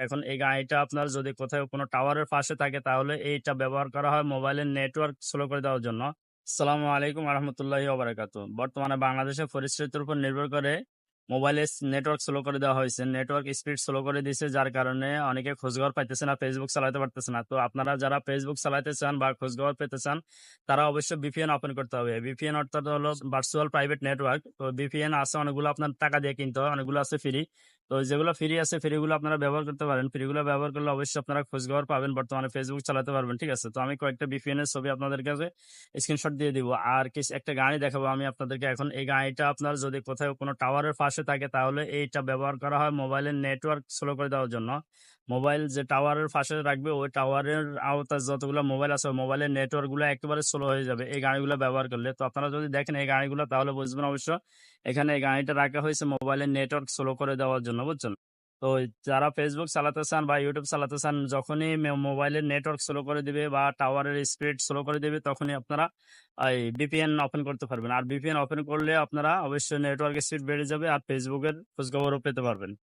এখন এই গাড়িটা আপনার যদি কোথাও কোনো টাওয়ারের পাশে থাকে তাহলে এইটা ব্যবহার করা হয় মোবাইলের নেটওয়ার্ক স্লো করে দেওয়ার জন্য। আসসালামু আলাইকুম রহমতুল্লাহি ওবারাকাতু। বর্তমানে বাংলাদেশের পরিস্থিতির উপর নির্ভর করে মোবাইলের নেটওয়ার্ক স্লো করে দেওয়া হয়েছে। নেটওয়ার্ক স্পিড স্লো করে দিয়েছে যার কারণে অনেকে খোঁজখবর পাইতেছে না, ফেসবুক চালাতে পারতেছে না। তো আপনারা যারা ফেসবুক চালাতে চান বা খোঁজখবর পেতে চান তারা অবশ্যই ভিপিএন ওপেন করতে হবে। ভিপিএন অর্থাৎ হলো ভার্চুয়াল প্রাইভেট নেটওয়ার্ক। তো ভিপিএন আছে অনেকগুলো, আপনার টাকা দিয়ে কিনতে হয়, অনেকগুলো আছে ফ্রি। তো যেগুলো ফ্রি আছে ফ্রিগুলো আপনারা ব্যবহার করতে পারেন। ফ্রিগুলো ব্যবহার করলে অবশ্যই আপনারা খোঁজখবর পাবেন, বর্তমানে ফেসবুক চালাতে পারবেন। ঠিক আছে? তো আমি কয়েকটা ভিপিএন এর ছবি আপনাদের কাছে স্ক্রিনশট দিয়ে দিব। আর একটা গাড়ি দেখাবো আমি আপনাদেরকে এখন। এই গাড়িটা আপনার যদি কোথাও কোনো টাওয়ারের পাশে থাকে তাহলে এইটা ব্যবহার করা হয় মোবাইলের নেটওয়ার্ক স্লো করে দেওয়ার জন্য। মোবাইল যে টাওয়ারের পাশে রাখবে ওই টাওয়ারের আওতায় যতগুলো মোবাইল আছে মোবাইলের নেটওয়ার্ক গুলো একেবারে স্লো হয়ে যাবে এই গাড়িগুলো ব্যবহার করলে। তো আপনারা যদি দেখেন এই গাড়িগুলো তাহলে বুঝবেন অবশ্য এখানে এই গাড়িটা রাখা হয়েছে মোবাইলের নেটওয়ার্ক স্লো করে দেওয়ার জন্য, বুঝছেন? তো যারা ফেসবুক চালাতে চান বা ইউটিউব চালাতে চান, যখনই মোবাইলের নেটওয়ার্ক স্লো করে দিবে বা টাওয়ারের স্পিড স্লো করে দিবে তখনই আপনারা এই ভিপিএন ওপেন করতে পারবেন। আর ভিপিএন ওপেন করলে আপনারা অবশ্যই নেটওয়ার্ক স্পিড বেড়ে যাবে আর ফেসবুকের খোঁজখবরও পেতে পারবেন।